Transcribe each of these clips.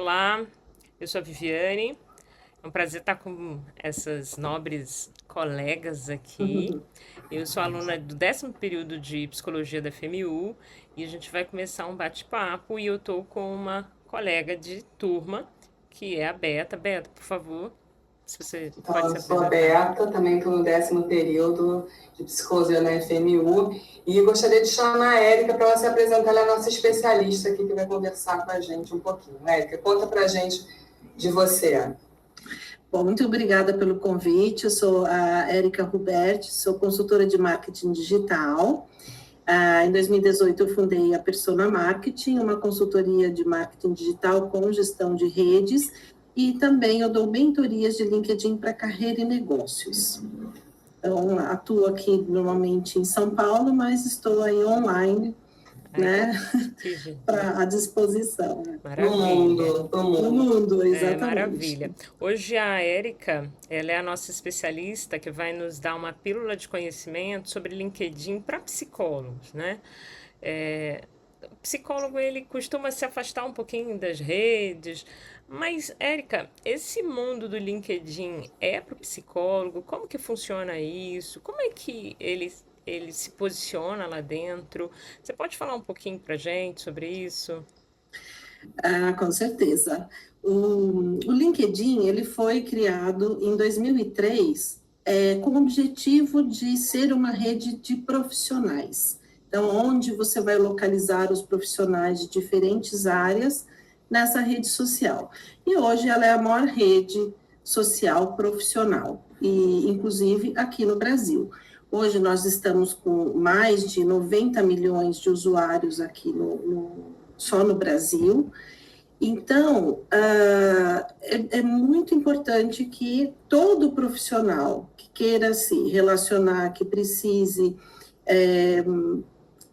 Olá, eu sou a Viviane. É um prazer estar com essas nobres colegas aqui. Eu sou aluna do 10º período de Psicologia da FMU e a gente vai começar um bate-papo e eu estou com uma colega de turma, que é a Beta. Beta, por favor, se você Então, pode eu se sou a apresentar. Berta, também estou no 10º período de Psicologia na FMU, e gostaria de chamar a Érica para ela se apresentar, ela é a nossa especialista aqui, que vai conversar com a gente um pouquinho. Érica, conta para a gente de você. Bom, muito obrigada pelo convite. Eu sou a Érica Ruberti, sou consultora de marketing digital. Em 2018, eu fundei a Persona Marketing, uma consultoria de marketing digital com gestão de redes, e também eu dou mentorias de LinkedIn para carreira e negócios. Então, atuo aqui normalmente em São Paulo, mas estou aí online, né, à disposição. Maravilha. No mundo, Exatamente. Maravilha. Hoje a Érica, ela é a nossa especialista que vai nos dar uma pílula de conhecimento sobre LinkedIn para psicólogos, né? O psicólogo, ele costuma se afastar um pouquinho das redes, mas, Érica, esse mundo do LinkedIn é para o psicólogo? Como que funciona isso? Como é que ele se posiciona lá dentro? Você pode falar um pouquinho para gente sobre isso? Com certeza. O LinkedIn, ele foi criado em 2003 com o objetivo de ser uma rede de profissionais. Então, onde você vai localizar os profissionais de diferentes áreas nessa rede social. E hoje ela é a maior rede social profissional, e inclusive aqui no Brasil. Hoje nós estamos com mais de 90 milhões de usuários aqui só no Brasil. Então, é muito importante que todo profissional que queira se relacionar, que precise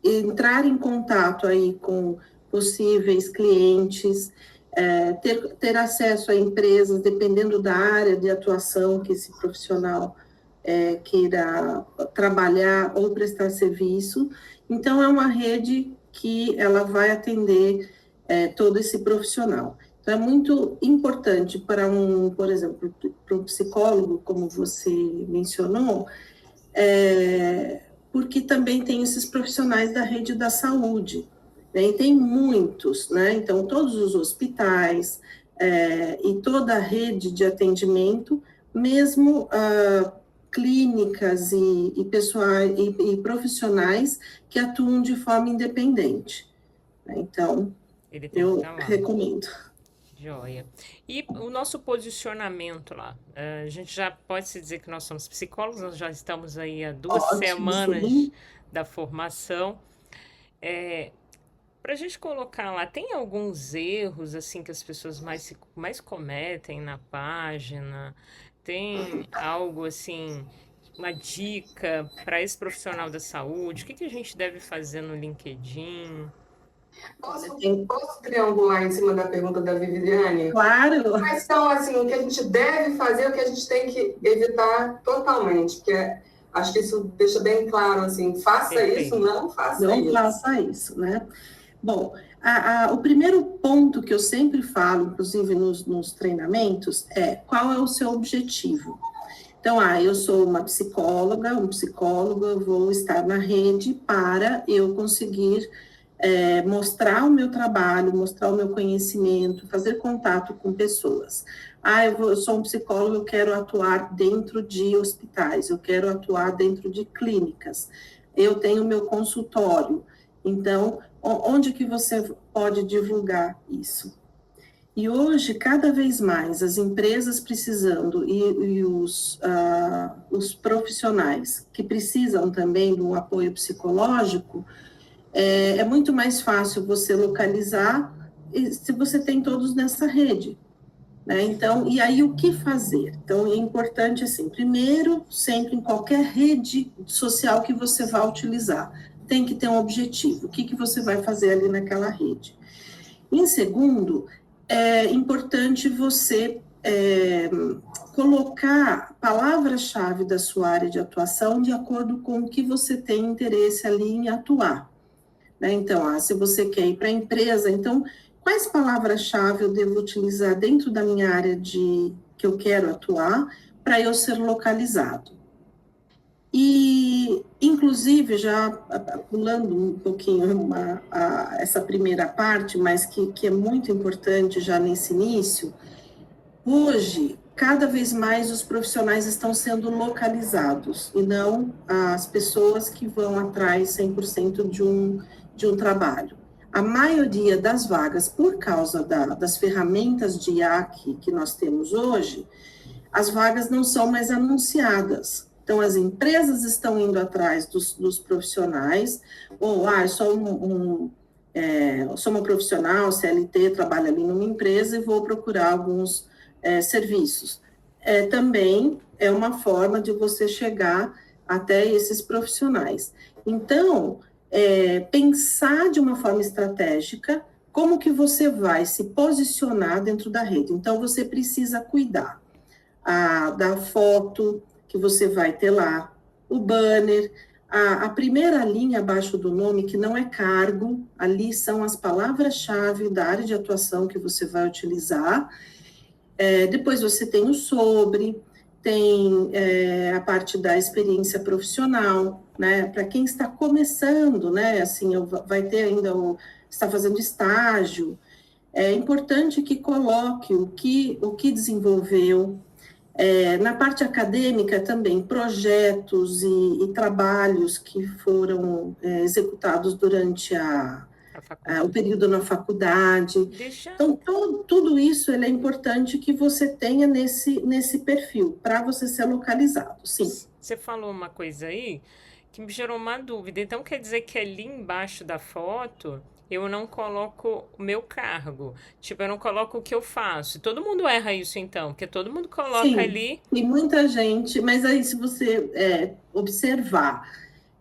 entrar em contato aí com possíveis clientes, ter acesso a empresas, dependendo da área de atuação que esse profissional queira trabalhar ou prestar serviço. Então, é uma rede que ela vai atender todo esse profissional. Então, é muito importante para por exemplo, para um psicólogo, como você mencionou, porque também tem esses profissionais da rede da saúde, né? E tem muitos, né? Então, todos os hospitais e toda a rede de atendimento, mesmo clínicas e profissionais que atuam de forma independente, né? Então, Ele tem que eu estar lá. recomendo. Joia. E o nosso posicionamento lá? A gente já pode se dizer que nós somos psicólogos, nós já estamos aí há 2 semanas Sim. da formação. Para a gente colocar lá, tem alguns erros assim que as pessoas mais cometem na página? Tem algo assim, uma dica para esse profissional da saúde? O que que a gente deve fazer no LinkedIn? Posso triangular em cima da pergunta da Viviane? Claro. Quais são, assim, o que a gente deve fazer e o que a gente tem que evitar totalmente? Porque acho que isso deixa bem claro, assim, faça isso, não faça isso. Não faça isso, né? Bom, o primeiro ponto que eu sempre falo, inclusive nos treinamentos, é qual é o seu objetivo. Então, eu sou uma psicóloga, um psicólogo, eu vou estar na rede para eu conseguir mostrar o meu trabalho, mostrar o meu conhecimento, fazer contato com pessoas. Eu sou um psicólogo, eu quero atuar dentro de hospitais, eu quero atuar dentro de clínicas, eu tenho meu consultório. Então, onde que você pode divulgar isso? E hoje, cada vez mais, as empresas precisando e os profissionais que precisam também de um apoio psicológico, é muito mais fácil você localizar se você tem todos nessa rede, né? Então, e aí o que fazer? Então, é importante, assim, primeiro, sempre em qualquer rede social que você vá utilizar, tem que ter um objetivo, o que você vai fazer ali naquela rede. Em segundo, é importante você colocar palavras-chave da sua área de atuação de acordo com o que você tem interesse ali em atuar. Né? Então, se você quer ir para a empresa, então quais palavras-chave eu devo utilizar dentro da minha área que eu quero atuar para eu ser localizado. E, inclusive, já pulando um pouquinho essa primeira parte, mas que é muito importante já nesse início, hoje, cada vez mais os profissionais estão sendo localizados, e não as pessoas que vão atrás 100% de um trabalho. A maioria das vagas, por causa das ferramentas de IA que nós temos hoje, as vagas não são mais anunciadas. Então, as empresas estão indo atrás dos profissionais, ou, sou uma profissional, CLT, trabalho ali numa empresa e vou procurar alguns serviços. Também é uma forma de você chegar até esses profissionais. Então, pensar de uma forma estratégica como que você vai se posicionar dentro da rede. Então, você precisa cuidar da foto que você vai ter lá, o banner, a primeira linha abaixo do nome, que não é cargo, ali são as palavras-chave da área de atuação que você vai utilizar. Depois você tem o sobre, tem a parte da experiência profissional, né? Para quem está começando, né? Assim, vai ter ainda está fazendo estágio. É importante que coloque o que desenvolveu. Na parte acadêmica também, projetos e trabalhos que foram executados durante o período na faculdade. Então, tudo isso é importante que você tenha nesse perfil, para você ser localizado, sim. Você falou uma coisa aí que me gerou uma dúvida. Então, quer dizer que ali embaixo da foto eu não coloco o meu cargo, tipo, eu não coloco o que eu faço. Todo mundo erra isso, então, porque todo mundo coloca Sim, ali... E muita gente, mas aí se você observar,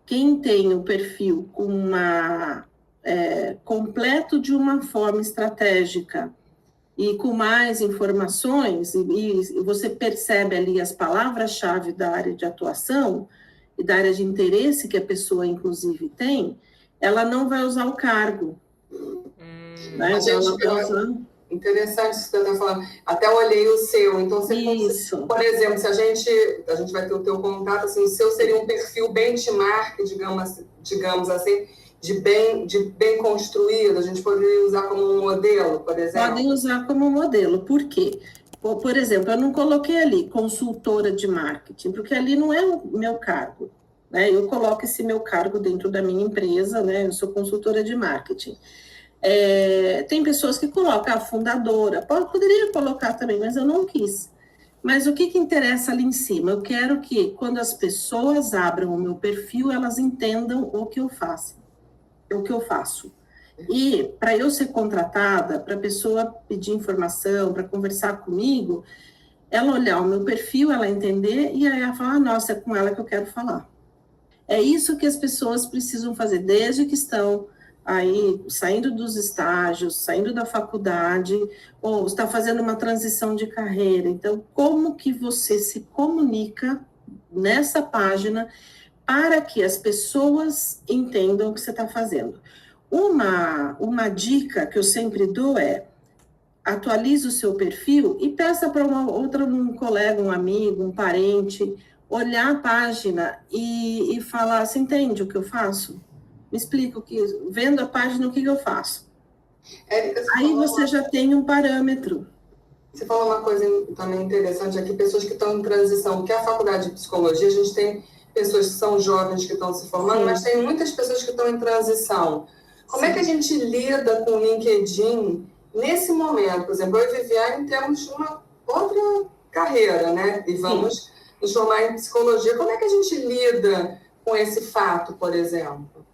quem tem o perfil com completo de uma forma estratégica e com mais informações, e você percebe ali as palavras-chave da área de atuação e da área de interesse que a pessoa, inclusive, tem, ela não vai usar o cargo. Né? Ela vai usar... Interessante isso que você está falando. Até olhei o seu. Então, você, por exemplo, se a gente vai ter o teu contato, assim, o seu seria um perfil benchmark, digamos assim, de bem construído. A gente poderia usar como um modelo, por exemplo? Podem usar como modelo. Por quê? Por exemplo, eu não coloquei ali consultora de marketing, porque ali não é o meu cargo. Né? Eu coloco esse meu cargo dentro da minha empresa, né? Eu sou consultora de marketing. Tem pessoas que colocam a fundadora, poderia colocar também, mas eu não quis. Mas o que interessa ali em cima? Eu quero que, quando as pessoas abram o meu perfil, elas entendam o que eu faço. E para eu ser contratada, para a pessoa pedir informação, para conversar comigo, ela olhar o meu perfil, ela entender, e aí ela falar, nossa, é com ela que eu quero falar. É isso que as pessoas precisam fazer, desde que estão aí saindo dos estágios, saindo da faculdade, ou está fazendo uma transição de carreira. Então, como que você se comunica nessa página para que as pessoas entendam o que você está fazendo? Uma dica que eu sempre dou é: atualize o seu perfil e peça para um colega, um amigo, um parente, olhar a página e falar, você entende o que eu faço? Me explica vendo a página, o que eu faço. Aí você já tem um parâmetro. Você falou uma coisa também interessante aqui, pessoas que estão em transição, porque a faculdade de psicologia, a gente tem pessoas que são jovens que estão se formando, sim, mas tem muitas pessoas que estão em transição. Como é que a gente lida com o LinkedIn nesse momento? Por exemplo, eu e Viviane temos uma outra carreira, né? E vamos nos formar em psicologia. Como é que a gente lida com esse fato, por exemplo?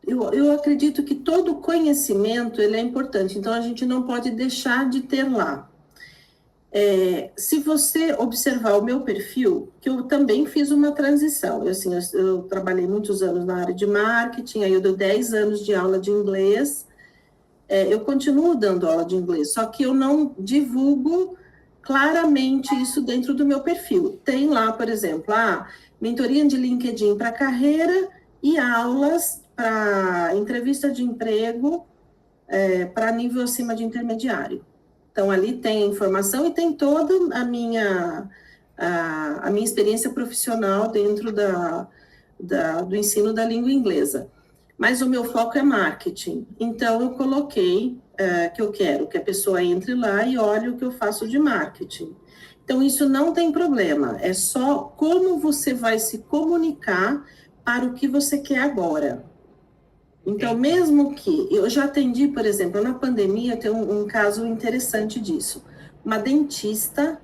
Eu acredito que todo conhecimento ele é importante, então a gente não pode deixar de ter lá. Se você observar o meu perfil, que eu também fiz uma transição, eu trabalhei muitos anos na área de marketing, aí eu dei 10 anos de aula de inglês, eu continuo dando aula de inglês, só que eu não divulgo claramente isso dentro do meu perfil. Tem lá, por exemplo, mentoria de LinkedIn para carreira e aulas para entrevista de emprego para nível acima de intermediário. Então, ali tem informação e tem toda a minha experiência profissional dentro do ensino da língua inglesa. Mas o meu foco é marketing. Então, eu coloquei que eu quero que a pessoa entre lá e olhe o que eu faço de marketing. Então, isso não tem problema. É só como você vai se comunicar para o que você quer agora. Então, mesmo que... Eu já atendi, por exemplo, na pandemia, tem um caso interessante disso. Uma dentista,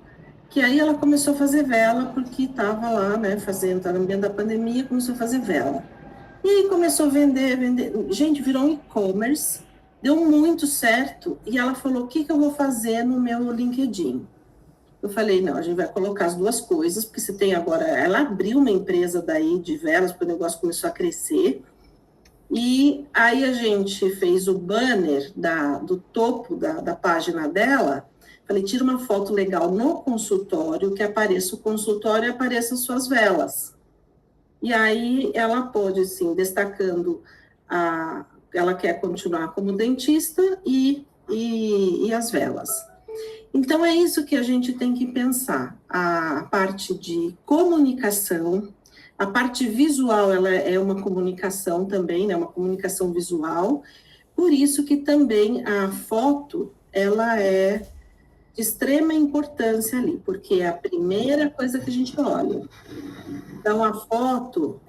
que aí ela começou a fazer vela, porque estava lá, né, no ambiente da pandemia, começou a fazer vela. E aí começou a vender. Gente, virou um e-commerce, deu muito certo. E ela falou, o que eu vou fazer no meu LinkedIn? Eu falei, não, a gente vai colocar as duas coisas, porque você tem agora... Ela abriu uma empresa daí de velas, porque o negócio começou a crescer. E aí a gente fez o banner do topo da página dela. Falei, tira uma foto legal no consultório, que apareça o consultório e apareçam suas velas. E aí ela pôde, assim, destacando ela quer continuar como dentista e as velas. Então, é isso que a gente tem que pensar. A parte de comunicação, a parte visual, ela é uma comunicação também, né? Uma comunicação visual. Por isso que também a foto, ela é de extrema importância ali, porque é a primeira coisa que a gente olha. Então, a foto,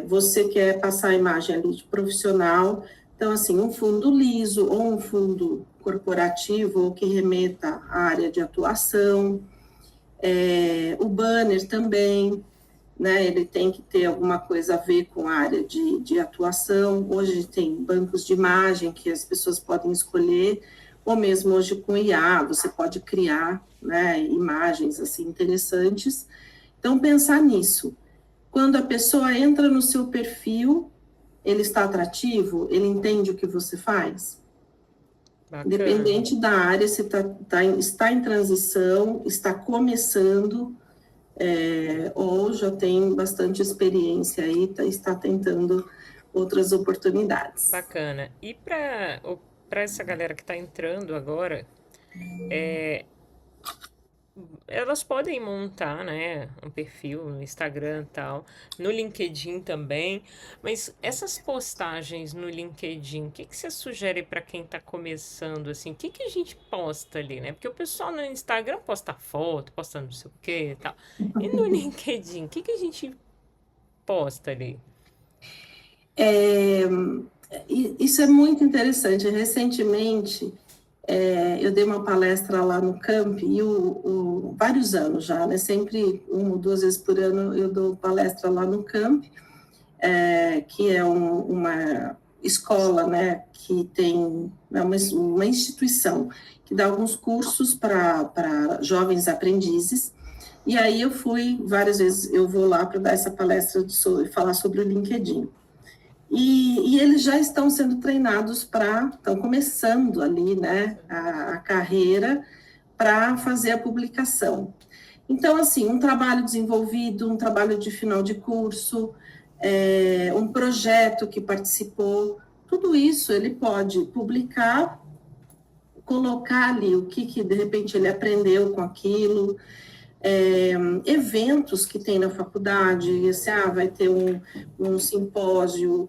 você quer passar a imagem ali de profissional, então, assim, um fundo liso ou um fundo corporativo ou que remeta à área de atuação, o banner também, né, ele tem que ter alguma coisa a ver com a área de atuação. Hoje tem bancos de imagem que as pessoas podem escolher, ou mesmo hoje com IA, você pode criar, né, imagens assim interessantes. Então, pensar nisso. Quando a pessoa entra no seu perfil, ele está atrativo? Ele entende o que você faz? Bacana. Independente da área, se está em transição, está começando, ou já tem bastante experiência aí, está tentando outras oportunidades. Bacana. E para essa galera que está entrando agora, elas podem montar, né, um perfil no Instagram e tal, no LinkedIn também, mas essas postagens no LinkedIn, o que você sugere para quem está começando, assim, o que a gente posta ali, né? Porque o pessoal no Instagram posta foto, posta não sei o que e tal, e no LinkedIn, o que a gente posta ali? Isso é muito interessante. Recentemente, eu dei uma palestra lá no Camp, e vários anos já, né? Sempre 1 ou 2 vezes por ano eu dou palestra lá no Camp, que é uma escola, né? Que tem uma instituição que dá alguns cursos para jovens aprendizes. E aí eu fui várias vezes, eu vou lá para dar essa palestra falar sobre o LinkedIn. E eles já estão sendo treinados estão começando ali, né, a carreira para fazer a publicação. Então, assim, um trabalho desenvolvido, um trabalho de final de curso, um projeto que participou, tudo isso ele pode publicar, colocar ali o que de repente ele aprendeu com aquilo, eventos que tem na faculdade, vai ter um simpósio,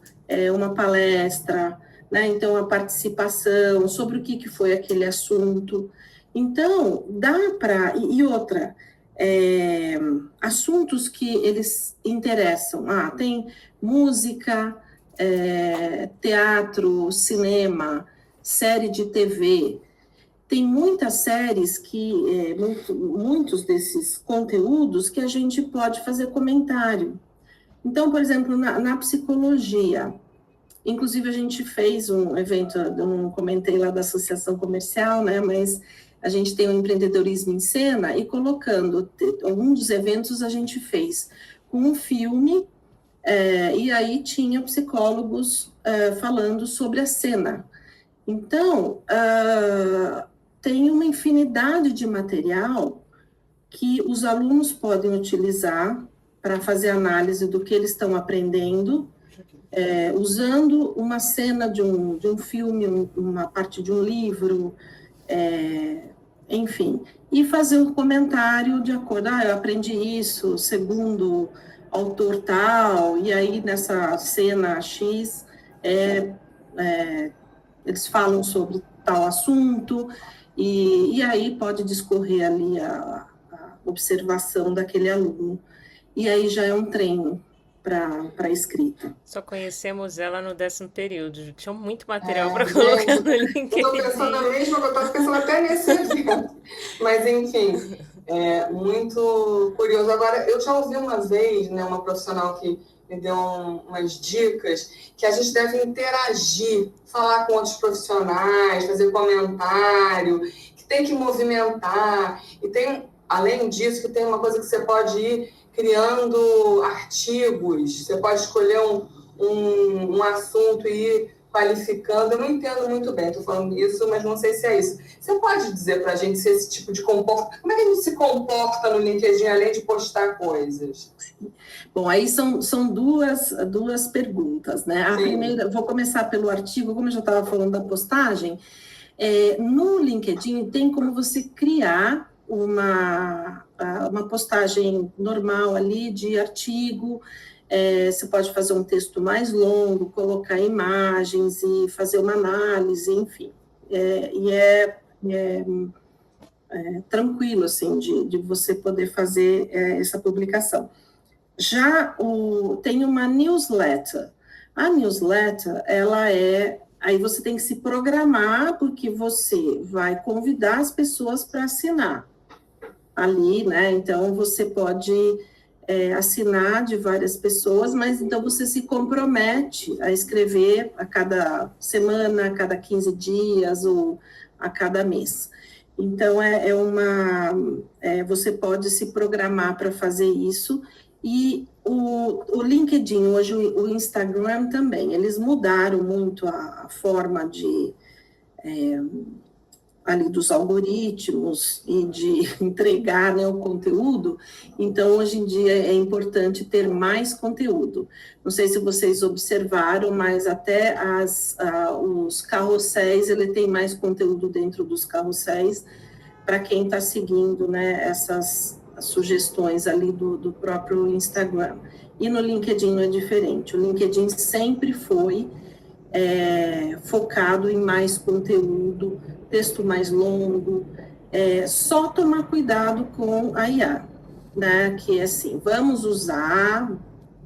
uma palestra, né? Então a participação sobre o que foi aquele assunto. Então, dá para... E outra, assuntos que eles interessam. Tem música, teatro, cinema, série de TV. Tem muitas séries muitos desses conteúdos que a gente pode fazer comentário. Então, por exemplo, na psicologia, inclusive a gente fez um evento, eu não comentei lá da associação comercial, né, mas a gente tem o empreendedorismo em cena, e colocando, algum dos eventos a gente fez com um filme, e aí tinha psicólogos falando sobre a cena. Então, tem uma infinidade de material que os alunos podem utilizar para fazer análise do que eles estão aprendendo, usando uma cena de um filme, uma parte de um livro, enfim, e fazer um comentário de acordo, eu aprendi isso segundo autor tal, e aí nessa cena X, eles falam sobre tal assunto, e aí pode discorrer ali a observação daquele aluno. E aí já é um treino para escrita. Só conhecemos ela no 10º período. Tinha muito material para colocar no LinkedIn. Eu estou pensando a mesma, eu estou pensando até nesse evento. Mas, enfim, muito curioso. Agora, eu já ouvi uma vez, né, uma profissional que me deu umas dicas, que a gente deve interagir, falar com outros profissionais, fazer comentário, que tem que movimentar. E tem, além disso, que tem uma coisa que você pode ir criando artigos, você pode escolher um assunto e ir qualificando. Eu não entendo muito bem, estou falando isso, mas não sei se é isso. Você pode dizer para a gente se esse tipo de comportamento... Como é que a gente se comporta no LinkedIn, além de postar coisas? Bom, aí são duas perguntas, né? A primeira, vou começar pelo artigo, como eu já estava falando da postagem, no LinkedIn tem como você criar uma postagem normal ali de artigo, você pode fazer um texto mais longo, colocar imagens e fazer uma análise, enfim. Tranquilo, assim, de você poder fazer essa publicação. Já tem uma newsletter. A newsletter, aí você tem que se programar, porque você vai convidar as pessoas para assinar ali, né? Então, você pode assinar de várias pessoas, mas então você se compromete a escrever a cada semana, a cada 15 dias ou a cada mês. Então, você pode se programar para fazer isso. E o LinkedIn, hoje o Instagram também, eles mudaram muito a forma ali dos algoritmos e de entregar, né, o conteúdo. Então, hoje em dia é importante ter mais conteúdo. Não sei se vocês observaram, mas até os carrosséis, ele tem mais conteúdo dentro dos carrosséis para quem está seguindo, né, essas sugestões ali do próprio Instagram. E no LinkedIn não é diferente. O LinkedIn sempre foi focado em mais conteúdo, texto mais longo, só tomar cuidado com a IA, né? Que é assim, vamos usar,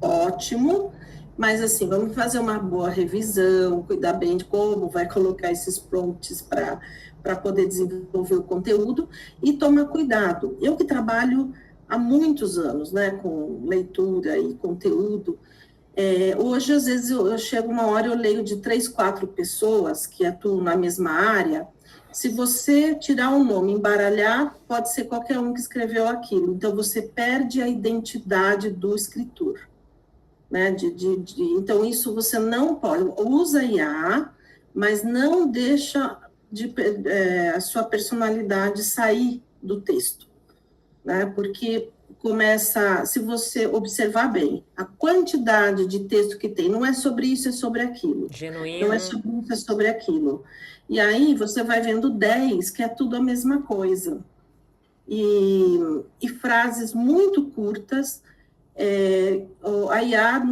ótimo, mas assim, vamos fazer uma boa revisão, cuidar bem de como vai colocar esses prompts para poder desenvolver o conteúdo e tomar cuidado. Eu que trabalho há muitos anos, né, com leitura e conteúdo, hoje, às vezes, eu chego uma hora, eu leio de 3, 4 pessoas que atuam na mesma área. Se você tirar um nome, embaralhar, pode ser qualquer um que escreveu aquilo. Então, você perde a identidade do escritor, né? Então, isso você não pode. Usa IA, mas não deixa a sua personalidade sair do texto, né? Porque se você observar bem, a quantidade de texto que tem, não é sobre isso, é sobre aquilo. Genuíno. Não é sobre isso, é sobre aquilo. E aí você vai vendo 10, que é tudo a mesma coisa. E frases muito curtas, a IA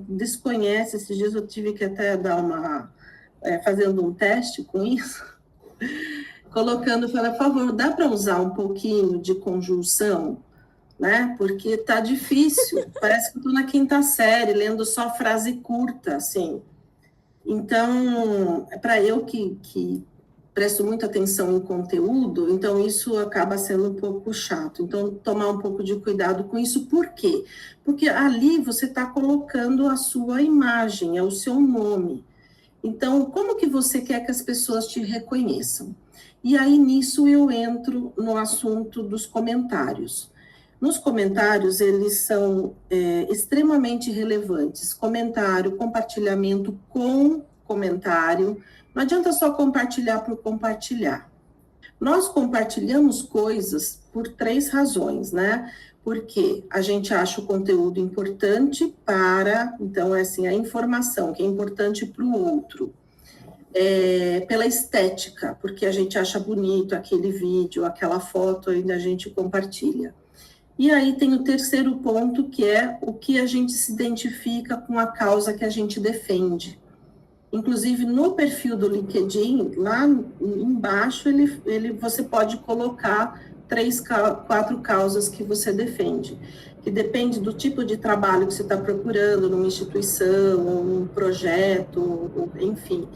desconhece, esses dias eu tive que até dar fazendo um teste com isso, colocando, falei, por favor, dá para usar um pouquinho de conjunção? Né? Porque tá difícil, parece que eu tô na 5ª série, lendo só frase curta, assim. Então, para eu que presto muita atenção em conteúdo, então isso acaba sendo um pouco chato. Então, tomar um pouco de cuidado com isso. Por quê? Porque ali você está colocando a sua imagem, é o seu nome. Então, como que você quer que as pessoas te reconheçam? E aí, nisso, eu entro no assunto dos comentários. Nos comentários, eles são extremamente relevantes. Comentário, compartilhamento com comentário. Não adianta só compartilhar por compartilhar. Nós compartilhamos coisas por 3 razões, né? Porque a gente acha o conteúdo importante para, então, é assim, a informação que é importante para o outro. Pela estética, porque a gente acha bonito aquele vídeo, aquela foto, ainda a gente compartilha. E aí tem o terceiro ponto, que é o que a gente se identifica com a causa que a gente defende. Inclusive, no perfil do LinkedIn, lá embaixo, você pode colocar 3, 4 causas que você defende, que depende do tipo de trabalho que você está procurando, numa instituição, ou num projeto, ou, enfim.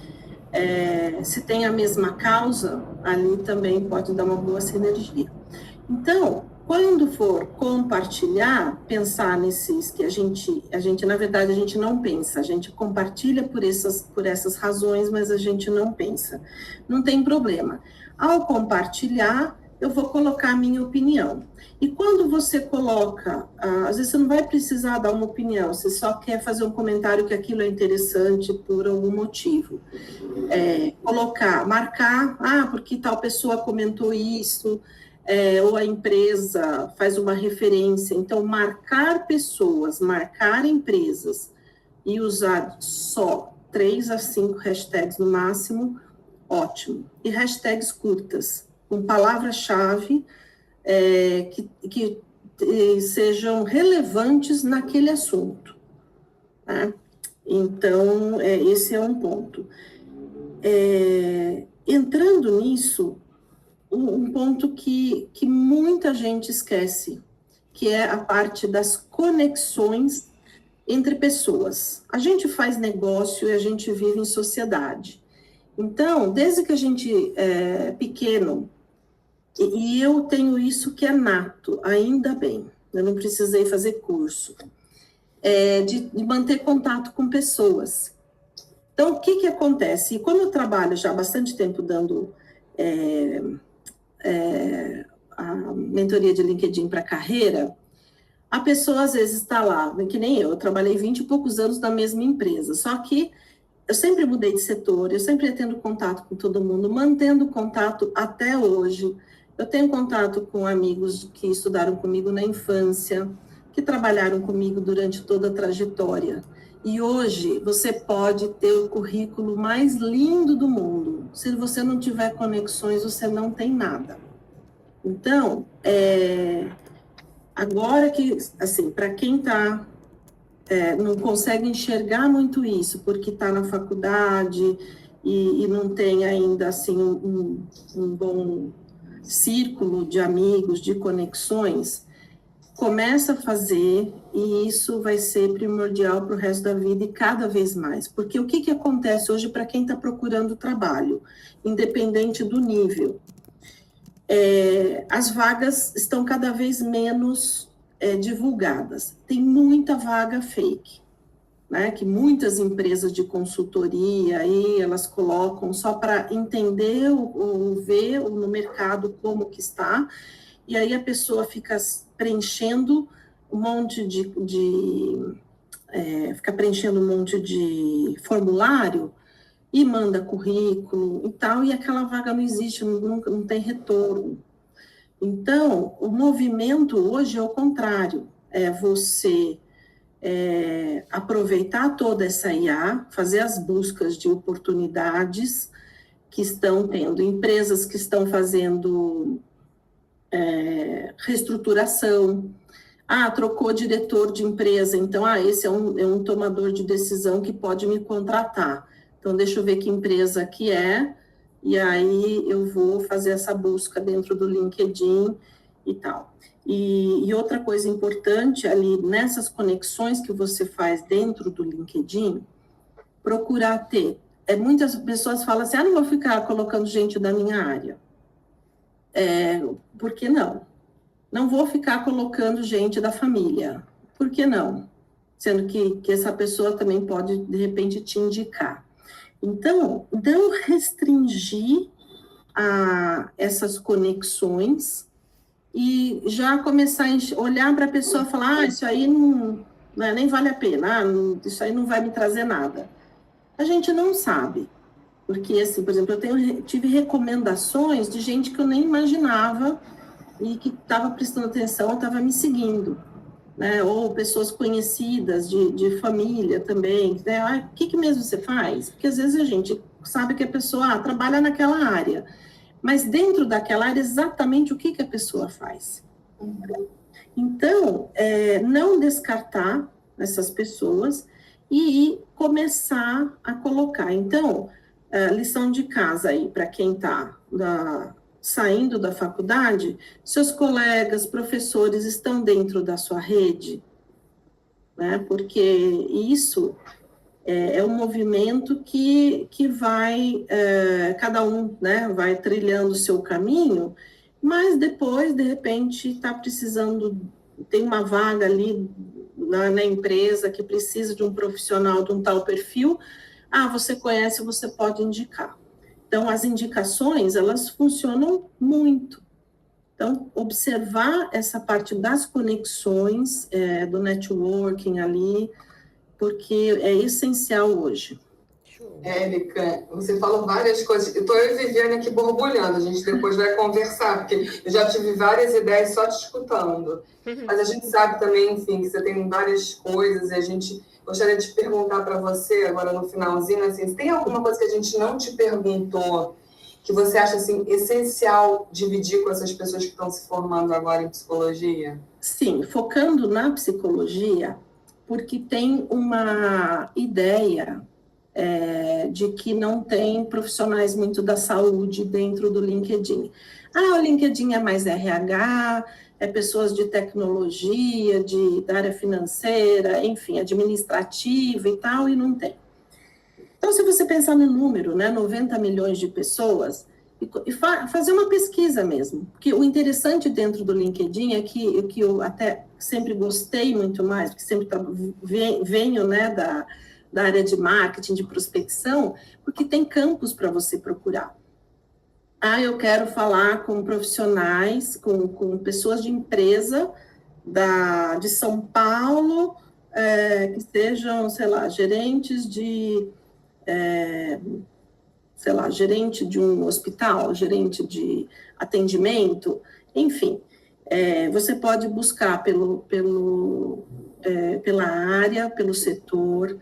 Se tem a mesma causa, ali também pode dar uma boa sinergia. Então, quando for compartilhar, pensar nesses que a gente, na verdade, a gente não pensa, a gente compartilha por essas razões, mas a gente não pensa. Não tem problema. Ao compartilhar, eu vou colocar a minha opinião. E quando você coloca, às vezes você não vai precisar dar uma opinião, você só quer fazer um comentário que aquilo é interessante por algum motivo. Marcar, porque tal pessoa comentou isso, ou a empresa faz uma referência. Então, marcar pessoas, marcar empresas e usar só 3 a 5 hashtags no máximo, ótimo. E hashtags curtas, com palavra-chave que sejam relevantes naquele assunto. Tá? Então, esse é um ponto. Entrando nisso, um ponto que muita gente esquece, que é a parte das conexões entre pessoas. A gente faz negócio e a gente vive em sociedade. Então, desde que a gente é pequeno, e eu tenho isso que é nato, ainda bem, eu não precisei fazer curso, de manter contato com pessoas. Então, o que acontece? E como eu trabalho já há bastante tempo dando a mentoria de LinkedIn para carreira, a pessoa às vezes está lá, que nem eu trabalhei 20 e poucos anos na mesma empresa, só que eu sempre mudei de setor, eu sempre ia tendo contato com todo mundo, mantendo contato até hoje. Eu tenho contato com amigos que estudaram comigo na infância, que trabalharam comigo durante toda a trajetória. E hoje você pode ter o currículo mais lindo do mundo. Se você não tiver conexões, você não tem nada. Então, agora que, assim, para quem não consegue enxergar muito isso, porque está na faculdade e não tem ainda, assim, um bom círculo de amigos, de conexões, começa a fazer, e isso vai ser primordial para o resto da vida e cada vez mais. Porque o que acontece hoje para quem está procurando trabalho, independente do nível? As vagas estão cada vez menos divulgadas. Tem muita vaga fake, né? Que muitas empresas de consultoria aí, elas colocam só para entender ou ver no mercado como que está, e aí a pessoa fica preenchendo um monte de formulário e manda currículo e tal, e aquela vaga não existe, não tem retorno. Então, o movimento hoje é o contrário, é você aproveitar toda essa IA, fazer as buscas de oportunidades que estão tendo, empresas que estão fazendo reestruturação, trocou diretor de empresa, então, esse é um tomador de decisão que pode me contratar. Então, deixa eu ver que empresa que é, e aí eu vou fazer essa busca dentro do LinkedIn e tal. E outra coisa importante ali, nessas conexões que você faz dentro do LinkedIn, procurar ter. Muitas pessoas falam assim, não vou ficar colocando gente da minha área. Por que não? Não vou ficar colocando gente da família. Por que não? Sendo que essa pessoa também pode, de repente, te indicar. Então, não restringir essas conexões e já começar a olhar para a pessoa e falar, isso aí nem vale a pena, isso aí não vai me trazer nada. A gente não sabe. Porque, assim, por exemplo, tive recomendações de gente que eu nem imaginava e que estava prestando atenção, estava me seguindo, né? Ou pessoas conhecidas de família também, né? Ah, o que mesmo você faz? Porque às vezes a gente sabe que a pessoa trabalha naquela área, mas dentro daquela área exatamente o que a pessoa faz. Então, não descartar essas pessoas e começar a colocar. Então, lição de casa aí para quem está saindo da faculdade, seus colegas, professores estão dentro da sua rede, né? Porque isso é um movimento que vai, cada um, né, vai trilhando o seu caminho, mas depois, de repente, está precisando, tem uma vaga ali na empresa que precisa de um profissional de um tal perfil, você conhece, você pode indicar. Então, as indicações, elas funcionam muito. Então, observar essa parte das conexões, do networking ali, porque é essencial hoje. Érica, você falou várias coisas. Estou eu e Viviane aqui borbulhando, a gente depois vai conversar, porque eu já tive várias ideias só te escutando. Mas a gente sabe também, enfim, que você tem várias coisas, e a gente gostaria de perguntar para você, agora no finalzinho, assim, se tem alguma coisa que a gente não te perguntou, que você acha assim, essencial dividir com essas pessoas que estão se formando agora em psicologia? Sim, focando na psicologia, porque tem uma ideia de que não tem profissionais muito da saúde dentro do LinkedIn. O LinkedIn é mais RH, é pessoas de tecnologia, da área financeira, enfim, administrativa e tal, e não tem. Então, se você pensar no número, né, 90 milhões de pessoas, e fazer uma pesquisa mesmo, porque o interessante dentro do LinkedIn é que eu até sempre gostei muito mais, porque sempre venho, né, da área de marketing, de prospecção, porque tem campos para você procurar. Eu quero falar com profissionais, com pessoas de empresa de São Paulo, que sejam, sei lá, gerentes gerente de um hospital, gerente de atendimento, enfim. Você pode buscar pela área, pelo setor.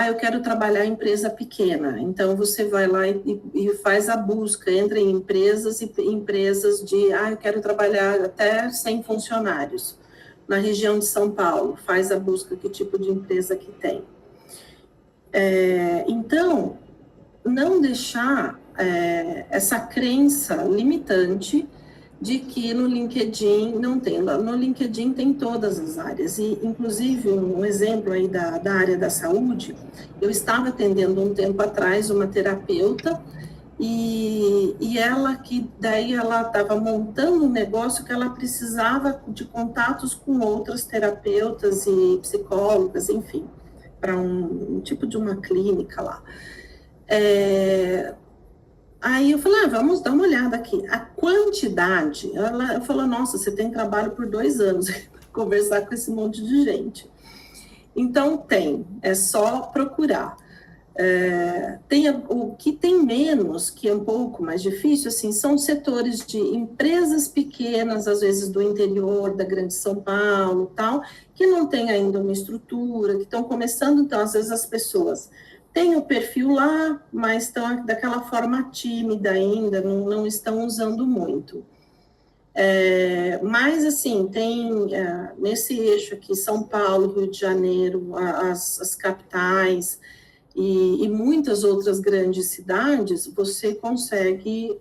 Eu quero trabalhar em empresa pequena. Então, você vai lá e faz a busca, entra em empresas e empresas eu quero trabalhar até 100 funcionários. Na região de São Paulo, faz a busca, que tipo de empresa que tem. Então, não deixar essa crença limitante de que no LinkedIn não tem. No LinkedIn tem todas as áreas, e inclusive um exemplo aí da área da saúde, eu estava atendendo um tempo atrás uma terapeuta, e ela estava montando um negócio que ela precisava de contatos com outras terapeutas e psicólogas, enfim, para um tipo de uma clínica lá. Aí eu falei, vamos dar uma olhada aqui. A quantidade, ela falou, nossa, você tem trabalho por 2 anos, conversar com esse monte de gente. Então é só procurar. O que tem menos, que é um pouco mais difícil, assim, são setores de empresas pequenas, às vezes do interior, da grande São Paulo, tal, que não tem ainda uma estrutura, que estão começando, então, às vezes as pessoas têm o perfil lá, mas estão daquela forma tímida ainda, não estão usando muito. Mas, assim, tem nesse eixo aqui, São Paulo, Rio de Janeiro, as capitais e muitas outras grandes cidades, você consegue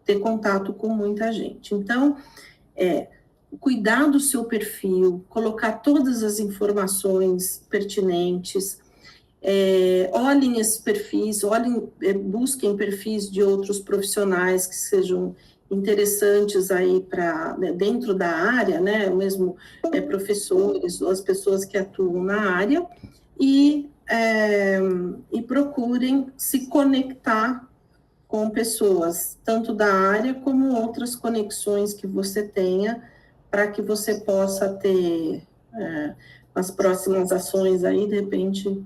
ter contato com muita gente. Então, cuidar do seu perfil, colocar todas as informações pertinentes, olhem esses perfis, busquem perfis de outros profissionais que sejam interessantes aí dentro da área, né, mesmo professores ou as pessoas que atuam na área, e procurem se conectar com pessoas, tanto da área como outras conexões que você tenha, para que você possa ter as próximas ações aí, de repente,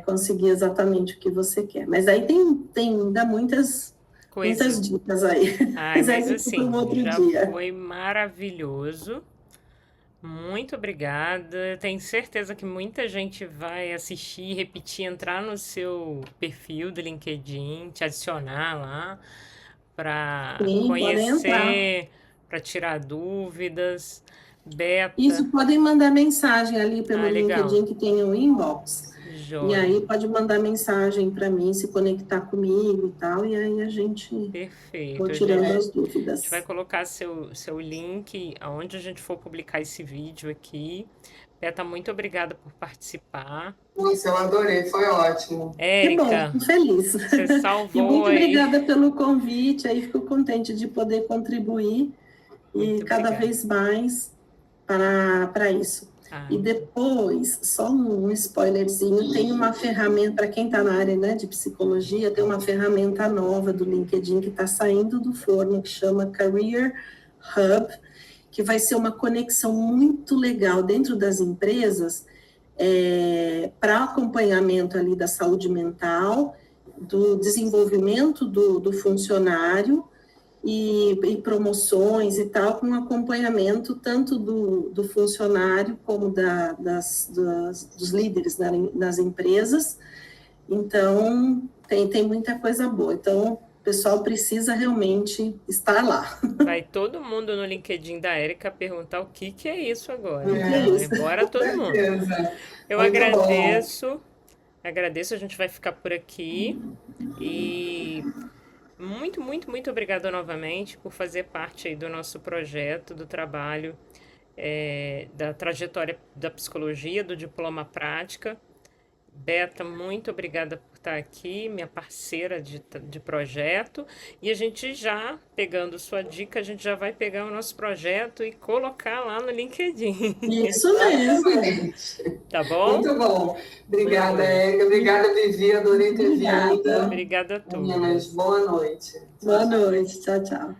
conseguir exatamente o que você quer. Mas aí tem ainda muitas dicas aí. Ai, mas aí fica assim, um outro já dia. foi maravilhoso. Muito obrigada. Tenho certeza que muita gente vai assistir, repetir, entrar no seu perfil do LinkedIn, te adicionar lá para Sim, podem entrar. conhecer, para tirar dúvidas. Beta, Isso, podem mandar mensagem ali pelo ah, legal. LinkedIn que tem o inbox. E Joia. aí pode mandar mensagem para mim, se conectar comigo e tal, e aí a gente vou Perfeito. A tirando gente as vai dúvidas. colocar seu link aonde a gente for publicar esse vídeo aqui. Beta, muito obrigada por participar. Nossa, eu adorei, foi ótimo. Que bom, Érica, fico feliz. você E salvou muito aí. obrigada pelo convite, aí fico contente de poder contribuir e Muito cada obrigada. vez mais para isso. Ah, E depois, só um spoilerzinho, tem uma ferramenta, para quem está na área, né, de psicologia, tem uma ferramenta nova do LinkedIn que está saindo do forno, que chama Career Hub, que vai ser uma conexão muito legal dentro das empresas, para acompanhamento ali da saúde mental, do desenvolvimento do funcionário, e promoções e tal, com acompanhamento tanto do funcionário como dos líderes nas empresas. Então, tem muita coisa boa. Então, o pessoal precisa realmente estar lá. vai todo mundo no LinkedIn da Érica perguntar o que é isso agora. O que é Vai isso? embora Com todo mundo. certeza. Eu Muito bom. agradeço, a gente vai ficar por aqui. E muito, muito, muito obrigada novamente por fazer parte aí do nosso projeto, do trabalho, da trajetória da psicologia, do diploma prática. Beta, muito obrigada por estar aqui, minha parceira de projeto. E a gente já, pegando sua dica, a gente já vai pegar o nosso projeto e colocar lá no LinkedIn. Isso mesmo. Exatamente. Tá bom? Muito bom. Obrigada, Joia. Érica. Obrigada, Vivi. Adorei ter Obrigada. vindo. Obrigada a Meninas, todas. boa noite. Tchau, Boa tchau. noite. Tchau, tchau.